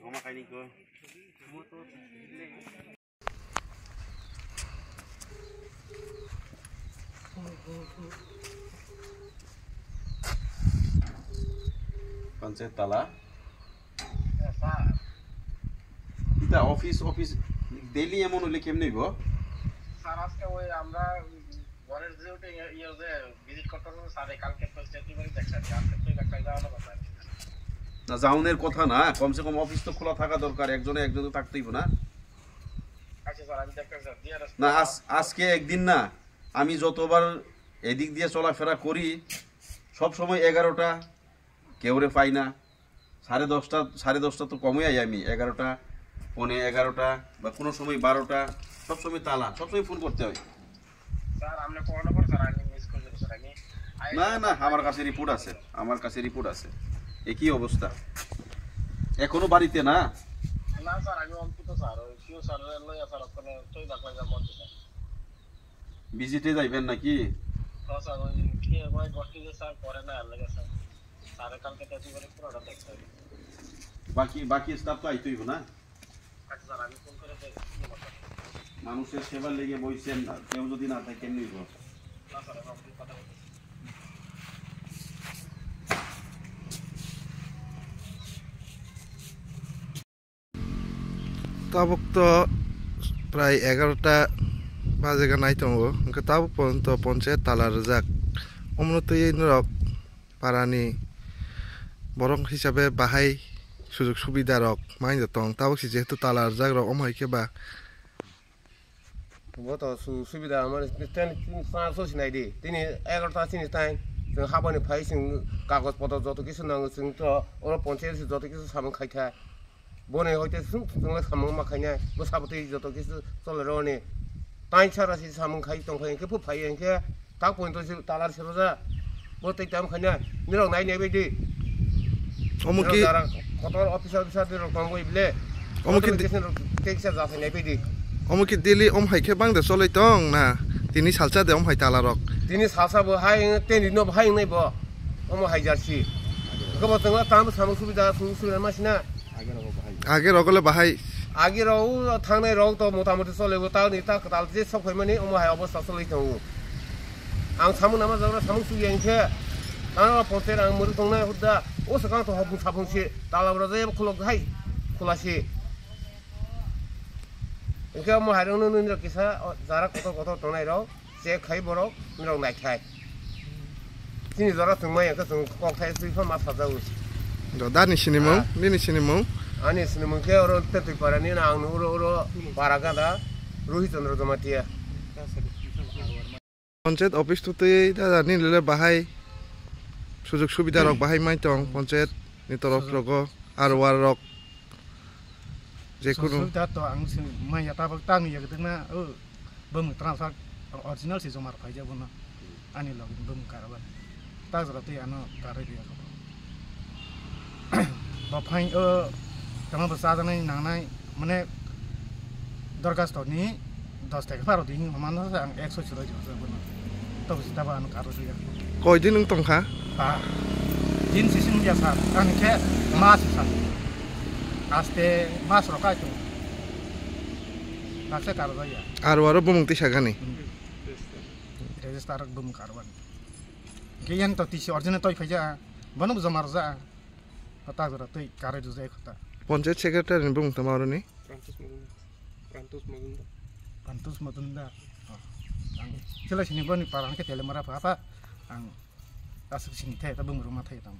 Mama kaini ko. Panset tala. Kita office daily এমন হলে কেমনে গো? স্যার আজকে ওই আমরা ঘরের যে ওটা যে ভিজিট করতেছি স্যার কালকে প্রেসিডেন্ট বাড়ি দেখছেন আজকে তো একটা যাওয়ার কথা না যাওনের কথা না কমসে কম অফিস তো খোলা থাকা দরকার একজনে তো থাকতেই না আচ্ছা স্যার আমি দেখতেছি না আজকে একদিন না আমি যতবার এদিক দিয়ে চলাফেরা করি সব সময় 11টা কেউরে পাই না 10:30 তো কমই আই আমি 11টা 11:15 বা কোনো সময় 12টা সব সময় তালা সব সময় ফোন করতে হয় স্যার আপনি কোন পর স্যার আমি মিস করে দিলাম স্যার আমি না আমার কাছে রিপোর্ট আছে একই অবস্থা এখনো বাড়িতে না স্যার আমি অঙ্কিত স্যার ওই কিউ স্যার লই স্যার ওখানে তুই ডাকলে যা মত স্যার ভিজিটে যাইবেন নাকি স্যার ওই কি ওই গটি যে স্যার পরে না লাগে স্যার স্যার কালকে তো এবারে পুরোটা দেখতে হবে বাকি স্টাফ তো আইতেইব না আচ্ছা স্যার আমি ফোন করে দেখি মানুষের সেবার লেগে বইছেন কেউ যদি না থাকে কেমনি গো না স্যার আমি কথা বলছি তাবক তো প্রায় 11টা বাজে গান আইতঙ্গো তাবক পর্যন্ত পঞ্চায়েত তালা রোজাক অমনত রক পারানি বরং হিসাবে বাহাই সুযোগ সুবিধা রক মাইন দং তাবক যেহেতু তালা রোজাক রক অমহাইকে বা গত সুবিধা আমার সিনাই দি তিনি 11টা চিনি তাই जों हाबानिफ्राय जों कागजपत्र যত কিছু नांगौ जों তো ওরা পঞ্চায়েত যত কিছু সামন খাইथा বনে হইতে जोंलाय सामन माखायना बसाबते যত কিছু চলে রনে তাই ছাড়া সি সামন খাই দंफाय একে ফুফাই একে তা পর্যন্ত তালার সেরজা বতে টাইম খাইনা নিরং নাইনাय बायदि অমুকি কত অফিসার রকম কইবলে অমুকি টেক্সা যাফাইनाय बायदि অমুকি দিলি অমহাইকে বাংদে চলাই দं না তিনি সালসা দে অমহাই তালারক তিনি সালসাবো হাই তেনি ন হাই নাইबो অমহাই জারসি গবো जों ताम सामन सुबिदा मासिना आगे रगले बाहाय आगे राव थांनाय राव तो मोटामोटी चलेबो ता नि ता कताल जे सफाय माने अमहाय अवस्था चलै दं आं सामन नामा जाग्रा सामन सुगियानखे आं पन्टेर आं मोर दंना हुदा ओ सका तो हबु साफुंसि तालाब्रा जे खुलक हाय खुलासि एके अमहाय रनो न किसा जारा कत दंनाय राव जे खाय बरक निरं नायखाय तिनि जरा थंमाय एके जों कक्थाय सुइफा मा साजाउ दानि सिनेमौ दिनि सिनेमौ ani sinimung ke oro tetu parani na ang uro paraga da Rohit Chandra Jamatia panchayat office তুতে দাদা নিলে বাহাই সুযোগ সুবিধা রক বাহাই মাই দं পঞ্চায়েত नि तरफ रग আর ওয়ার রক যে কোনো সুবিধা তো আং মাই এটা তাংনি গদনা বম ট্রান্সফার অরিজিনাল সি জমার ফাই যাব না আনি লগ বম কারবা তা জরাতে আনো কারে দিয়া বা ফাই তেমন সাজানাই নাংনাই মানে দরখাস্তনি 10 টাকা ফারো দিন মান আং 100 ছিল জব না তবে সিতাবা আনো কারো দিয়া কয়দিন নং তংখা বা দিন সিসিন দিয়া সার আনি কে মাস সার আস্তে মাস রকাই তো তাছে কারো দিয়া আর ওয়ারো বমুক্তি সাগানি রেজিস্টার বম কারবান গেয়ান তো তিসি অরিজিনাল তই ফাইজা বনু জমার যা তা জরা তই কারে দুজাই খতা পঞ্চায়েত সেক্রেটারি বমুক্তা মারনি Pantus Madunda ang sila siniban ni parang ke telemara apa ang asuk sini teh tabung rumah teh tam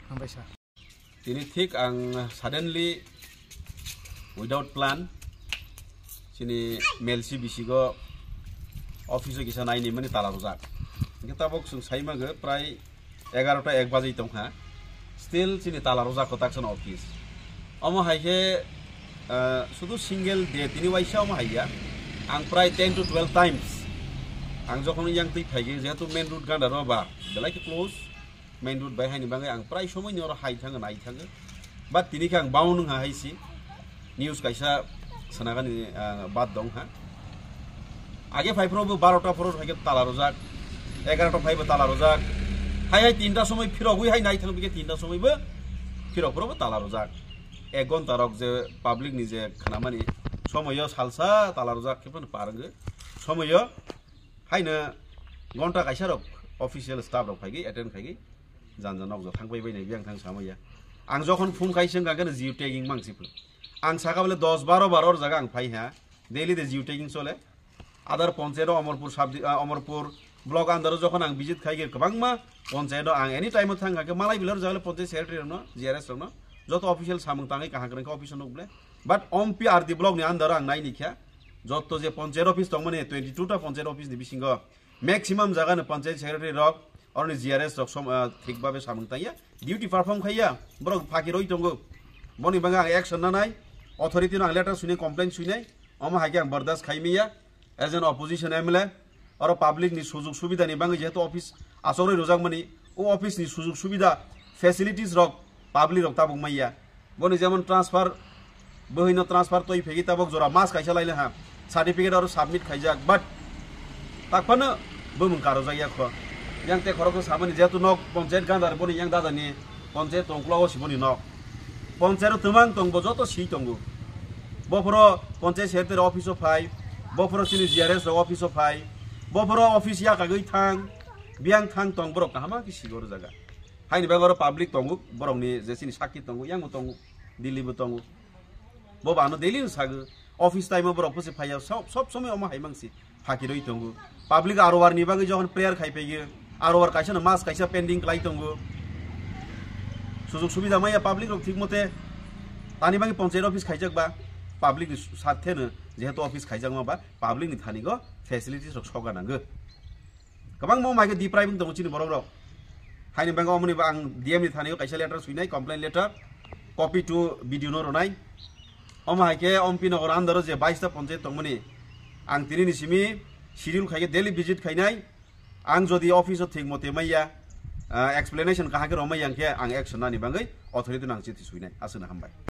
sampai sa ini ঠিক ang suddenly without plan sini melsi bisigo office gisa naini mani tala rojak kita bok sung saimaga prai 11টা 1 বাজে তংহা still sini tala rojak ko taksan office omo haike শুধু single day তিনি ওয়াইসাও মাহাইয়া আং প্রায় 10 to 12 Times আং যখন young তৈ ফাইগে যেহেতু মেন রুট গান্ডা রবা বেলাইকে ক্লোজ মেন রুট বাই হাইনি বাঙে আং প্রায় সময় নিওর হাই থাঙ্গে নাই থাঙ্গে বা তিনিকে আং বাউ নং হাইছি নিউজ কাইসা সোনাগানি বাদ দং হা আগে ফাইফ্রবো 12টা ফরর ফাইগে তালা রজাক 11টা ফাইবে তালা রজাক হাই হাই 3টা সময় ফিরগুই হাই নাই থাঙ্গে 3টা সময়বো ফিরফরবো তালা রজাক 1 ঘন্টা রক যে পাবলিক নিজে খানামানি সময়ও সালসা তালা রোজা কেপন পারঙ্গে সময়ও হাইনো ঘন্টা কাইসা রক অফিসিয়াল স্টাফ রক ফাইগি এটেন্ড খাইগি জানজান নক থাंबाय बायनाय बे आं थां सामैया आं जखन फुं खाइसों गागोन जिउ टेगिं मांसिफोर आं साकाबले 10-12 जागा आं फाइहा डेली दे जिउ टेगिं चले आदार पंचायत अमरपुर ब्लक आन्दार जखन आं विजिट खाइगे गोबांमा पंचायत आं एनी टाइम थांगाके मालाय बिलर जागले पंचायत सेक्रेटारि रनो जीआरएस रनो जत अफिसियल सामं ताङै काहाग्रेंखा अफिस नोबले बाट ओमपी आरडी ब्लक नि आन्दार आं नायनिख्या जत जे पंचायत अफिस दं माने 22 टा पंचायत अफिस नि बिसिंगो मैक्सिमाम जागानो पंचायत सेक्रेटारि रक और जीआरएस रक ठीक भाबे सामं ताङिया डिउटी परफॉर्म खाइया ब्रक फाकि रइ दंगो बनि बाङा आं एक्शन नानाय अथॉरिटी आं लेटर सुने कमप्लेन सुने अमा हाके आं बर्दाश्त खाइमिया एज एन अपोजिशन एमएलए और पब्लिक नि सुजुग सुविधा नि बाङै जेहेतु ऑफिस आसरै रोजाक मानि ओ ऑफिस नि सुजुग सुविधा फैसिलिटीज रक पब्लिक रक ताबुक मैया बनि जेमन ट्रांसफर बहिनो ट्रांसफर तय फेगि ताबुक जरा मास खाइसा लाइले हा सर्टिफिकेट और सबमिट खाइजाक बाट ताकफानो बमुं कारो जाया ख yang te khorok samani jetu nok panchayat गान्दार बनि yang दादानि पंचायत तंक्लाव सिबनि nok पंचायत तमां तंगबो जतो सि तंगो बफरो पंचायत सेक्रेटारि अफिस अफ फाइ बफरो सिनि जीआरएस अफिस अफ फाइ बफरो अफिस या कागै थां बियां थां तंग बरक हामा कि सिगोर जागा हाइनि बागर पब्लिक तंगु बरकनि जे सिनि साखि तंगु यांगु तंगु दिल्लीबो तंगु बबानो डेली सागो ऑफिस टाइम बरक फसे फाइया सब समय अमा हाइमांसि फाकि रइ तंगु पब्लिक आरवार नि बागै जहन प्रेयार खाइफैयो आरवार काइसा मास काइसा पेंडिंग लाई तंगु सुजुग सुविधा माया पब्लिक रक ठीक मते तानि बागै पंचायत ऑफिस खाइजाक बा पब्लिक नि साथेनो जेहेतु ऑफिस खाइजाक माबा पब्लिक नि थानिगो फैसिलिटीज रक सगानांगो गोबां मौ माइके दि प्राइभिं दङ चिनि बरक रक हाइनि बांगा अमनि आं डीएम नि थानिगो काइसा लेटर सुइनाय कमप्लेन लेटर कपि टू वीडियो नो रनाय अमा हाइके एमपी नगर आन्दार जे 22 टा पंचायत दंमनि आं तिनि सिमि शिड्यूल खाइगे डेली विजिट खाइनाय आं जदि ऑफिस ठीक मते मैया एक्सप्लेनेशन काहाके रमाय आंखे आं एक्शन नानि बाङै अथॉरिटी नां चिथि सुइनाय आसना हामबाय।